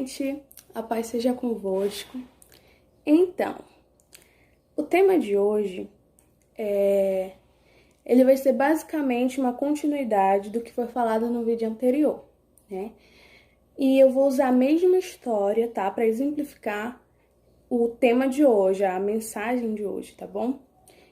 gente, a paz seja convosco. Então, o tema de hoje ele vai ser basicamente uma continuidade do que foi falado no vídeo anterior, né? E eu vou usar a mesma história, tá? Para exemplificar o tema de hoje, a mensagem de hoje, tá bom?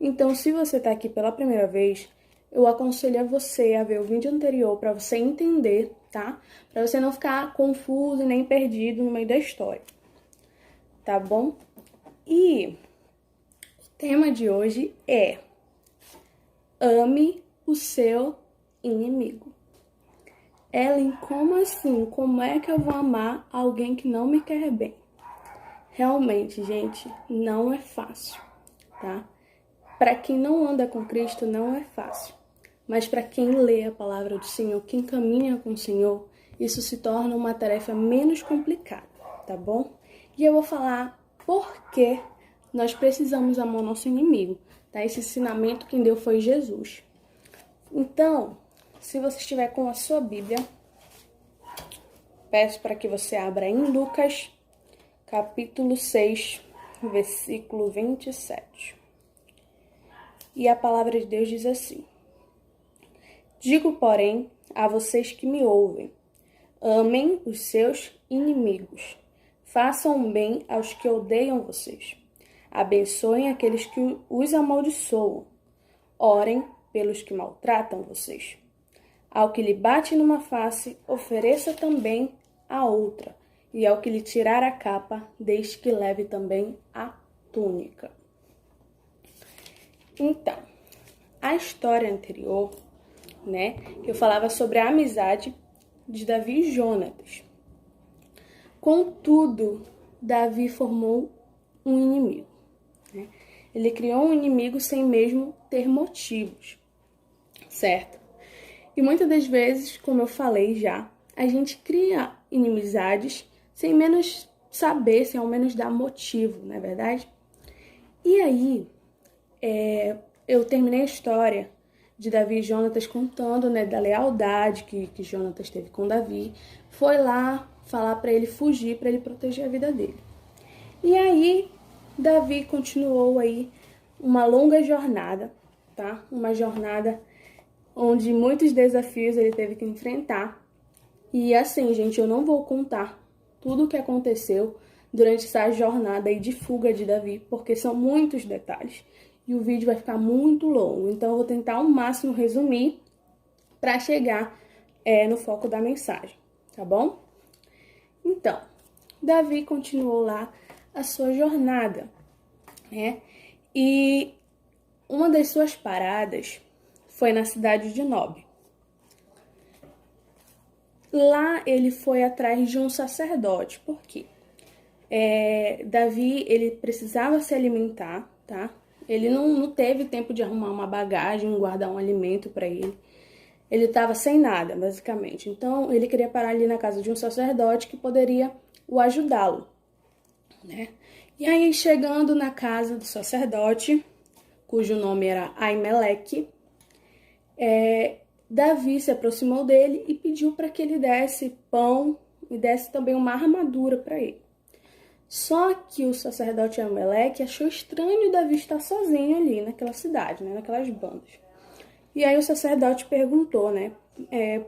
Então, se você tá aqui pela primeira vez, eu aconselho a você a ver o vídeo anterior para você entender, tá? Para você não ficar confuso e nem perdido no meio da história, tá bom? E o tema de hoje é: ame o seu inimigo. Ellen, como assim? Como é que eu vou amar alguém que não me quer bem? Realmente, gente, não é fácil, tá? Para quem não anda com Cristo, não é fácil. Mas para quem lê a palavra do Senhor, quem caminha com o Senhor, isso se torna uma tarefa menos complicada, tá bom? E eu vou falar por que nós precisamos amar o nosso inimigo, tá? Esse ensinamento quem deu foi Jesus. Então, se você estiver com a sua Bíblia, peço para que você abra em Lucas, capítulo 6, versículo 27. E a palavra de Deus diz assim: digo, porém, a vocês que me ouvem, amem os seus inimigos, façam bem aos que odeiam vocês, abençoem aqueles que os amaldiçoam, orem pelos que maltratam vocês. Ao que lhe bate numa face, ofereça também a outra, e ao que lhe tirar a capa, deixe que leve também a túnica. Então, a história anterior, né, eu falava sobre a amizade de Davi e Jonatas. Contudo, Davi formou um inimigo, né? Ele criou um inimigo sem mesmo ter motivos, certo? E muitas das vezes, como eu falei já, a gente cria inimizades sem menos saber, sem ao menos dar motivo, não é verdade? E aí, eu terminei a história de Davi e Jonatas contando, né, da lealdade que Jonatas teve com Davi. Foi lá falar para ele fugir, para ele proteger a vida dele. E aí, Davi continuou aí uma longa jornada, tá? Uma jornada onde muitos desafios ele teve que enfrentar. E assim, gente, eu não vou contar tudo o que aconteceu durante essa jornada aí de fuga de Davi, porque são muitos detalhes. E o vídeo vai ficar muito longo, então eu vou tentar ao máximo resumir para chegar no foco da mensagem, tá bom? Então, Davi continuou lá a sua jornada, né? E uma das suas paradas foi na cidade de Nob. Lá ele foi atrás de um sacerdote, por quê? Davi, ele precisava se alimentar, tá? Ele não teve tempo de arrumar uma bagagem, guardar um alimento para ele. Ele estava sem nada, basicamente. Então, ele queria parar ali na casa de um sacerdote que poderia o ajudá-lo, né? E aí, chegando na casa do sacerdote, cujo nome era Aimeleque, Davi se aproximou dele e pediu para que ele desse pão e desse também uma armadura para ele. Só que o sacerdote Ameleque achou estranho Davi estar sozinho ali naquela cidade, né, naquelas bandas. E aí o sacerdote perguntou, né,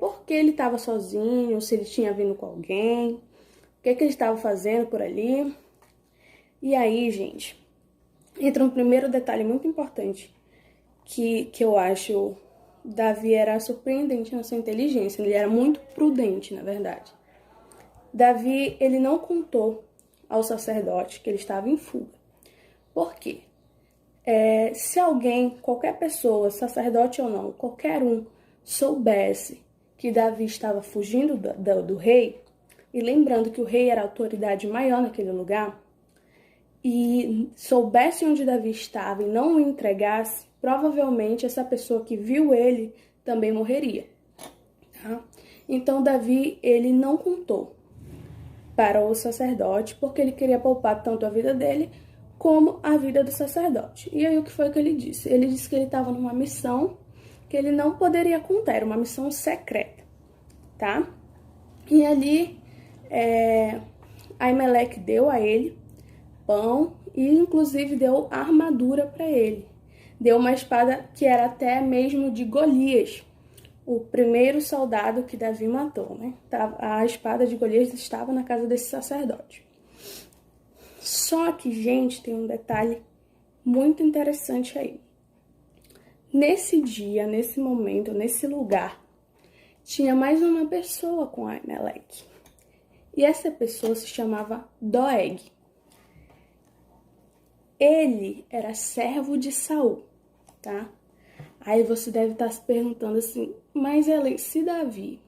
por que ele estava sozinho, se ele tinha vindo com alguém, o que ele estava fazendo por ali. E aí, gente, entra um primeiro detalhe muito importante que eu acho Davi era surpreendente na sua inteligência, ele era muito prudente, na verdade. Davi, ele não contou ao sacerdote que ele estava em fuga. Por quê? Se alguém, qualquer pessoa, sacerdote ou não, qualquer um, soubesse que Davi estava fugindo do rei, e lembrando que o rei era a autoridade maior naquele lugar, e soubesse onde Davi estava e não o entregasse, provavelmente essa pessoa que viu ele também morreria, tá? Então Davi, ele não contou para o sacerdote, porque ele queria poupar tanto a vida dele como a vida do sacerdote. E aí o que foi que ele disse? Ele disse que ele estava numa missão que ele não poderia contar, era uma missão secreta, tá? E ali Aimeleque deu a ele pão e inclusive deu armadura para ele. Deu uma espada que era até mesmo de Golias, o primeiro soldado que Davi matou, né? A espada de Golias estava na casa desse sacerdote. Só que, gente, tem um detalhe muito interessante aí. Nesse dia, nesse momento, nesse lugar, tinha mais uma pessoa com Aimeleque. E essa pessoa se chamava Doeg. Ele era servo de Saul, tá? Aí você deve estar se perguntando assim, mas se Davi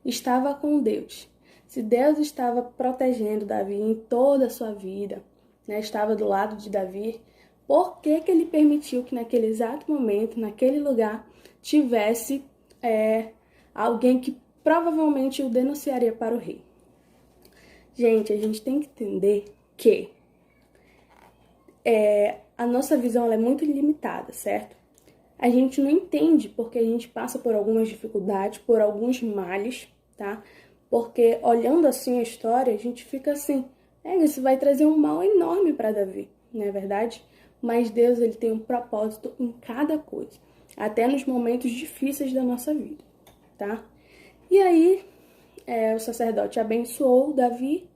estava com Deus, se Deus estava protegendo Davi em toda a sua vida, né, estava do lado de Davi, por que ele permitiu que naquele exato momento, naquele lugar, tivesse alguém que provavelmente o denunciaria para o rei? Gente, a gente tem que entender que a nossa visão ela é muito limitada, certo? A gente não entende porque a gente passa por algumas dificuldades, por alguns males, tá? Porque olhando assim a história, a gente fica assim, isso vai trazer um mal enorme para Davi, não é verdade? Mas Deus ele tem um propósito em cada coisa, até nos momentos difíceis da nossa vida, tá? E aí, o sacerdote abençoou Davi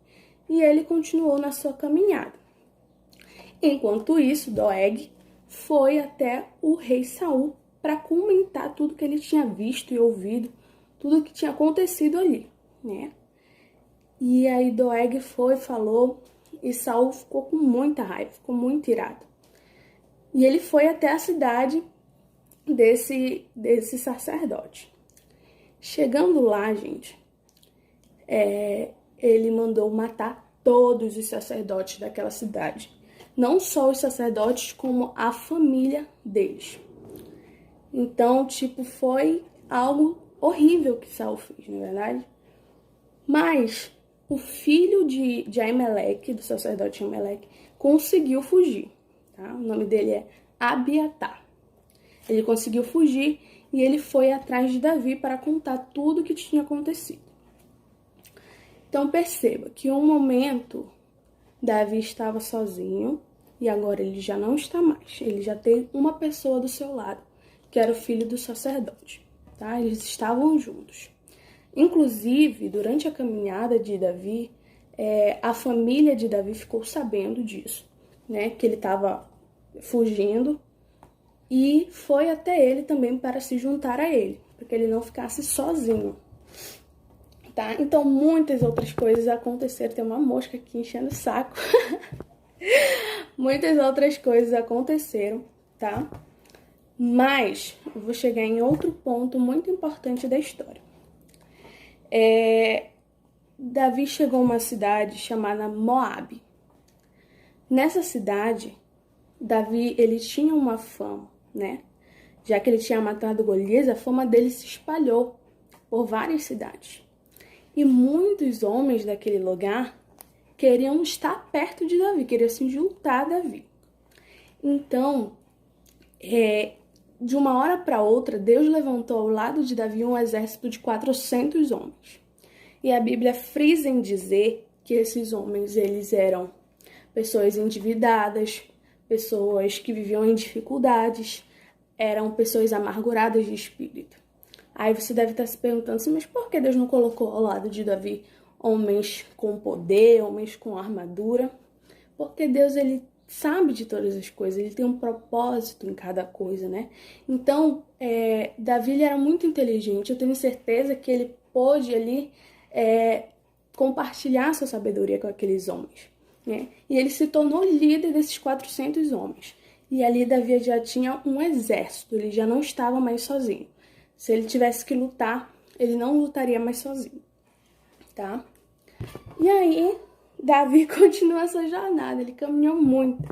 e ele continuou na sua caminhada. Enquanto isso, Doeg foi até o rei Saul para comentar tudo que ele tinha visto e ouvido, tudo que tinha acontecido ali, né? E aí Doeg falou, e Saul ficou com muita raiva, ficou muito irado. E ele foi até a cidade desse sacerdote. Chegando lá, gente, ele mandou matar todos os sacerdotes daquela cidade. Não só os sacerdotes, como a família deles. Então, foi algo horrível que Saul fez, não é verdade? Mas o filho de Aimeleque, do sacerdote Aimeleque, conseguiu fugir, tá? O nome dele é Abiatar. Ele conseguiu fugir e ele foi atrás de Davi para contar tudo o que tinha acontecido. Então, perceba que um momento Davi estava sozinho e agora ele já não está mais. Ele já tem uma pessoa do seu lado, que era o filho do sacerdote, tá? Eles estavam juntos. Inclusive, durante a caminhada de Davi, a família de Davi ficou sabendo disso, né? Que ele estava fugindo e foi até ele também para se juntar a ele, para que ele não ficasse sozinho. Tá? Então, muitas outras coisas aconteceram. Tem uma mosca aqui enchendo o saco. Muitas outras coisas aconteceram, tá? Mas eu vou chegar em outro ponto muito importante da história. Davi chegou a uma cidade chamada Moabe. Nessa cidade, Davi ele tinha uma fama, né? Já que ele tinha matado Golias, a fama dele se espalhou por várias cidades. E muitos homens daquele lugar queriam estar perto de Davi, queriam se juntar a Davi. Então, de uma hora para outra, Deus levantou ao lado de Davi um exército de 400 homens. E a Bíblia frisa em dizer que esses homens eles eram pessoas endividadas, pessoas que viviam em dificuldades, eram pessoas amarguradas de espírito. Aí você deve estar se perguntando assim, mas por que Deus não colocou ao lado de Davi homens com poder, homens com armadura? Porque Deus, ele sabe de todas as coisas, ele tem um propósito em cada coisa, né? Então, Davi ele era muito inteligente, eu tenho certeza que ele pôde ali compartilhar sua sabedoria com aqueles homens, né? E ele se tornou líder desses 400 homens. E ali Davi já tinha um exército, ele já não estava mais sozinho. Se ele tivesse que lutar, ele não lutaria mais sozinho, tá? E aí, Davi continua essa jornada, ele caminhou muito.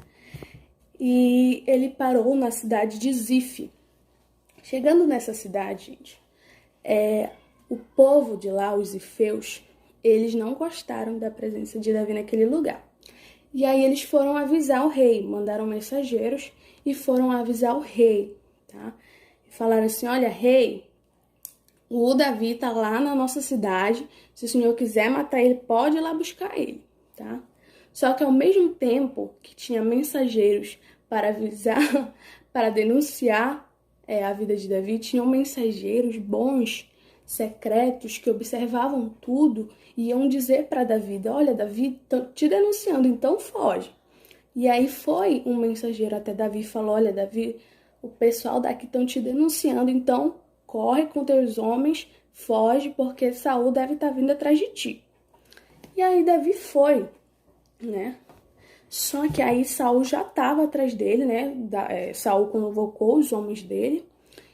E ele parou na cidade de Zif. Chegando nessa cidade, gente, o povo de lá, os zifeus, eles não gostaram da presença de Davi naquele lugar. E aí eles foram avisar o rei, mandaram mensageiros e foram avisar o rei, tá? Falaram assim, olha, rei, o Davi tá lá na nossa cidade, se o senhor quiser matar ele, pode ir lá buscar ele, tá? Só que ao mesmo tempo que tinha mensageiros para avisar, para denunciar a vida de Davi, tinham mensageiros bons, secretos, que observavam tudo e iam dizer para Davi: olha, Davi, estão te denunciando, então foge. E aí foi um mensageiro até Davi e falou: olha, Davi, o pessoal daqui estão te denunciando, então corre com teus homens, foge, porque Saul deve estar vindo atrás de ti. E aí Davi foi, né? Só que aí Saul já estava atrás dele, né? Saul convocou os homens dele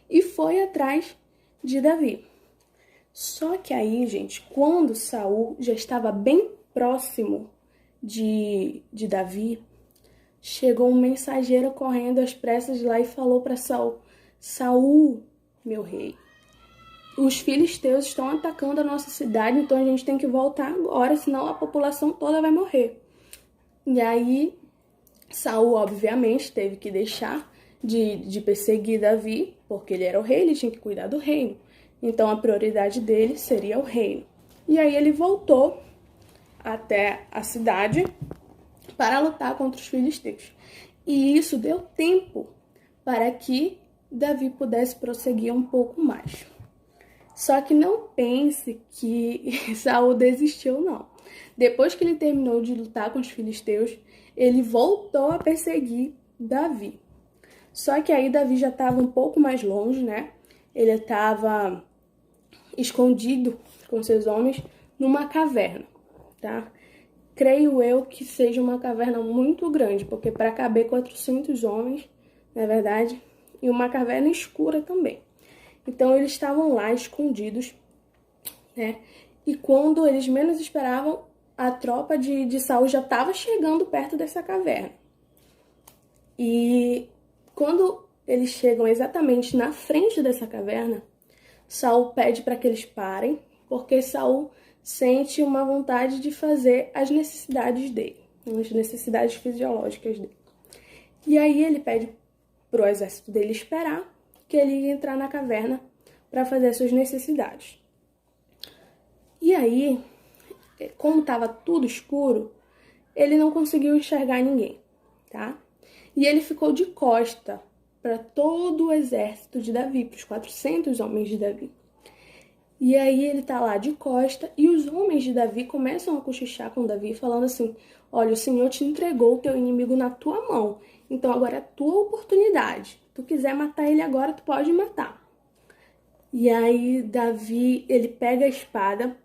e foi atrás de Davi. Só que aí, gente, quando Saul já estava bem próximo de Davi, chegou um mensageiro correndo às pressas lá e falou para Saul: Saul, meu rei, os filisteus estão atacando a nossa cidade, então a gente tem que voltar agora, senão a população toda vai morrer. E aí, Saul, obviamente, teve que deixar de perseguir Davi, porque ele era o rei, ele tinha que cuidar do reino. Então, a prioridade dele seria o reino. E aí, ele voltou até a cidade para lutar contra os filisteus. E isso deu tempo para que Davi pudesse prosseguir um pouco mais. Só que não pense que Saul desistiu, não. Depois que ele terminou de lutar com os filisteus, ele voltou a perseguir Davi. Só que aí Davi já estava um pouco mais longe, né? Ele estava escondido com seus homens numa caverna, tá? Creio eu que seja uma caverna muito grande, porque para caber 400 homens, na verdade, e uma caverna escura também. Então eles estavam lá escondidos, né? E quando eles menos esperavam, a tropa de Saul já estava chegando perto dessa caverna. E quando eles chegam exatamente na frente dessa caverna, Saul pede para que eles parem, porque Saul sente uma vontade de fazer as necessidades dele, as necessidades fisiológicas dele. E aí ele pede para o exército dele esperar que ele ia entrar na caverna para fazer as suas necessidades. E aí, como estava tudo escuro, ele não conseguiu enxergar ninguém, tá? E ele ficou de costa para todo o exército de Davi, para os 400 homens de Davi. E aí ele tá lá de costa e os homens de Davi começam a cochichar com Davi, falando assim: olha, o Senhor te entregou o teu inimigo na tua mão, então agora é a tua oportunidade. Se tu quiser matar ele agora, tu pode matar. E aí Davi, ele pega a espada,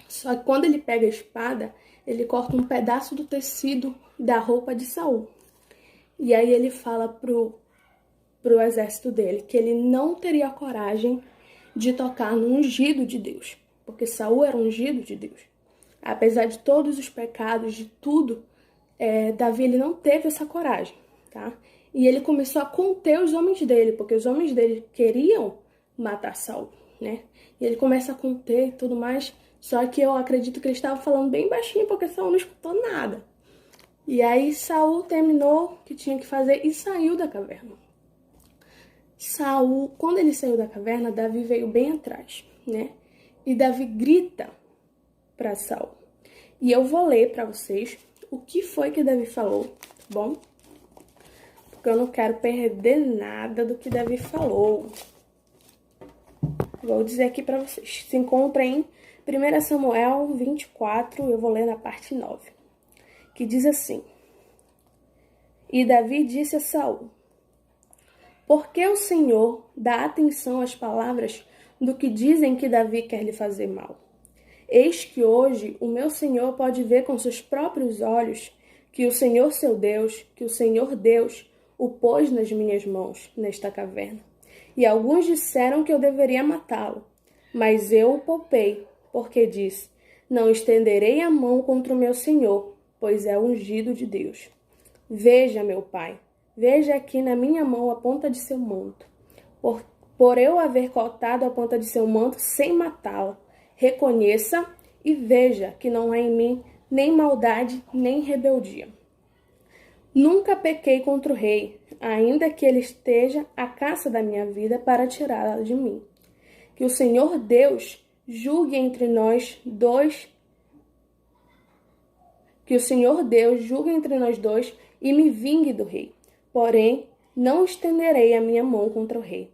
só que quando ele pega a espada, ele corta um pedaço do tecido da roupa de Saul. E aí ele fala pro exército dele que ele não teria coragem de tocar no ungido de Deus, porque Saul era ungido de Deus. Apesar de todos os pecados, de tudo, Davi ele não teve essa coragem, tá? E ele começou a conter os homens dele, porque os homens dele queriam matar Saul, né? E ele começa a conter e tudo mais, só que eu acredito que ele estava falando bem baixinho, porque Saul não escutou nada. E aí Saul terminou o que tinha que fazer e saiu da caverna. Saul, quando ele saiu da caverna, Davi veio bem atrás, né? E Davi grita para Saul. E eu vou ler para vocês o que foi que Davi falou, tá bom? Porque eu não quero perder nada do que Davi falou. Vou dizer aqui para vocês. Se encontra em 1 Samuel 24, eu vou ler na parte 9, que diz assim: E Davi disse a Saul: por que o Senhor dá atenção às palavras do que dizem que Davi quer lhe fazer mal? Eis que hoje o meu Senhor pode ver com seus próprios olhos que o Senhor seu Deus, que o Senhor Deus, o pôs nas minhas mãos, nesta caverna. E alguns disseram que eu deveria matá-lo, mas eu o poupei, porque disse: não estenderei a mão contra o meu Senhor, pois é ungido de Deus. Veja, meu pai, veja aqui na minha mão a ponta de seu manto. Por eu haver cortado a ponta de seu manto sem matá-lo, reconheça e veja que não há em mim nem maldade, nem rebeldia. Nunca pequei contra o rei, ainda que ele esteja à caça da minha vida para tirá-la de mim. Que o Senhor Deus julgue entre nós dois Que o Senhor Deus julgue entre nós dois e me vingue do rei. Porém, não estenderei a minha mão contra o rei.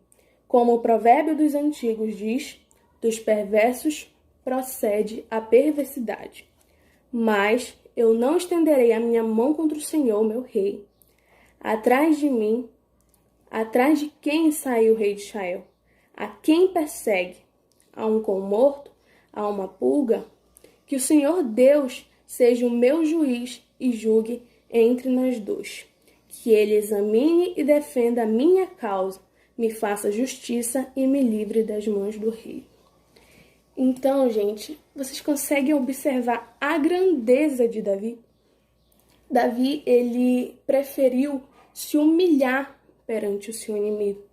Como o provérbio dos antigos diz, dos perversos procede a perversidade. Mas eu não estenderei a minha mão contra o Senhor, meu rei. Atrás de mim, atrás de quem saiu o rei de Israel? A quem persegue? A um cão morto? A uma pulga? Que o Senhor Deus seja o meu juiz e julgue entre nós dois. Que ele examine e defenda a minha causa, me faça justiça e me livre das mãos do rei. Então, gente, vocês conseguem observar a grandeza de Davi? Davi, ele preferiu se humilhar perante o seu inimigo.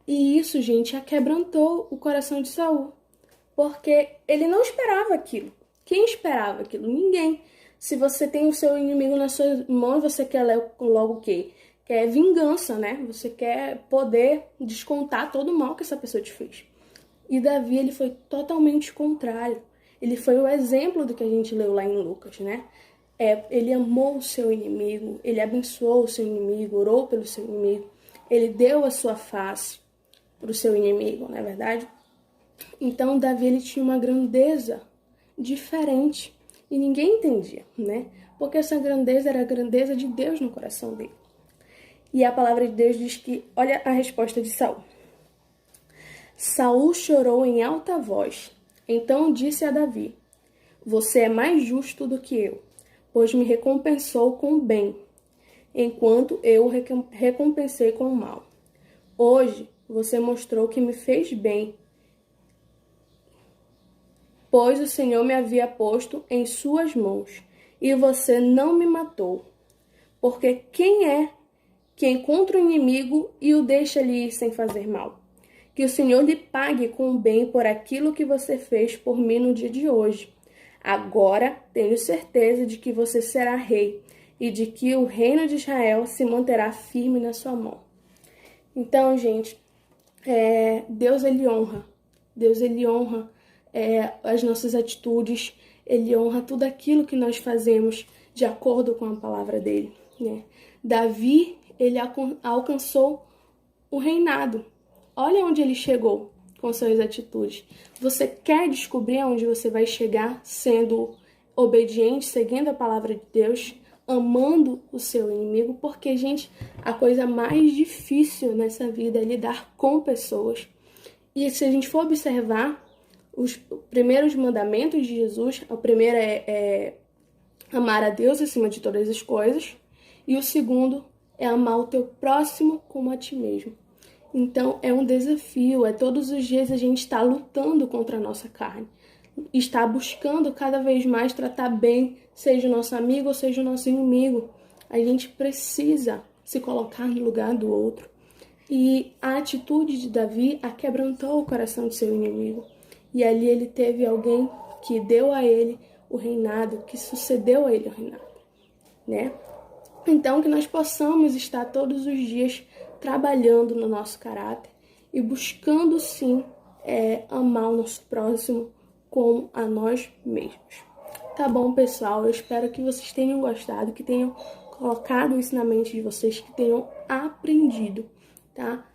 E isso, gente, aquebrantou o coração de Saul, porque ele não esperava aquilo. Quem esperava aquilo? Ninguém. Se você tem o seu inimigo nas suas mãos, você quer logo o quê? Quer vingança, né? Você quer poder descontar todo o mal que essa pessoa te fez. E Davi, ele foi totalmente contrário. Ele foi o exemplo do que a gente leu lá em Lucas, né? Ele amou o seu inimigo, ele abençoou o seu inimigo, orou pelo seu inimigo. Ele deu a sua face para o seu inimigo, não é verdade? Então, Davi, ele tinha uma grandeza diferente e ninguém entendia, né? Porque essa grandeza era a grandeza de Deus no coração dele. E a palavra de Deus diz que, olha a resposta de Saul. Saul chorou em alta voz. Então disse a Davi: você é mais justo do que eu, pois me recompensou com o bem, enquanto eu recompensei com o mal. Hoje você mostrou que me fez bem, pois o Senhor me havia posto em suas mãos, e você não me matou. Porque quem é que encontra o inimigo e o deixa ali ir sem fazer mal? Que o Senhor lhe pague com o bem por aquilo que você fez por mim no dia de hoje. Agora tenho certeza de que você será rei e de que o reino de Israel se manterá firme na sua mão. Então, gente, Deus ele honra. Deus ele honra as nossas atitudes. Ele honra tudo aquilo que nós fazemos de acordo com a palavra dele, né? Davi, ele alcançou o reinado. Olha onde ele chegou com suas atitudes. Você quer descobrir aonde você vai chegar sendo obediente, seguindo a palavra de Deus, amando o seu inimigo? Porque, gente, a coisa mais difícil nessa vida é lidar com pessoas. E se a gente for observar os primeiros mandamentos de Jesus, o primeiro é amar a Deus acima de todas as coisas, e o segundo é amar o teu próximo como a ti mesmo. Então, é um desafio, todos os dias a gente está lutando contra a nossa carne, está buscando cada vez mais tratar bem, seja o nosso amigo ou seja o nosso inimigo. A gente precisa se colocar no lugar do outro. E a atitude de Davi aquebrantou o coração de seu inimigo. E ali ele teve alguém que deu a ele o reinado, que sucedeu a ele o reinado, né? Então, que nós possamos estar todos os dias trabalhando no nosso caráter e buscando, sim, amar o nosso próximo como a nós mesmos. Tá bom, pessoal? Eu espero que vocês tenham gostado, que tenham colocado isso na mente de vocês, que tenham aprendido, tá?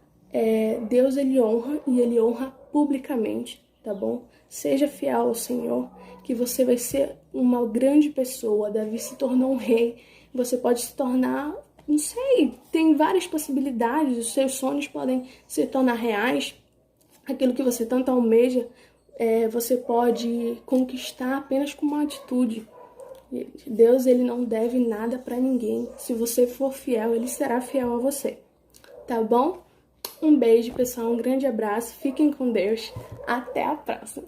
Deus, ele honra e ele honra publicamente, tá bom? Seja fiel ao Senhor, que você vai ser uma grande pessoa. Davi se tornou um rei. Você pode se tornar, não sei, tem várias possibilidades. Os seus sonhos podem se tornar reais. Aquilo que você tanto almeja, você pode conquistar apenas com uma atitude. Deus, ele não deve nada para ninguém. Se você for fiel, ele será fiel a você. Tá bom? Um beijo, pessoal. Um grande abraço. Fiquem com Deus. Até a próxima.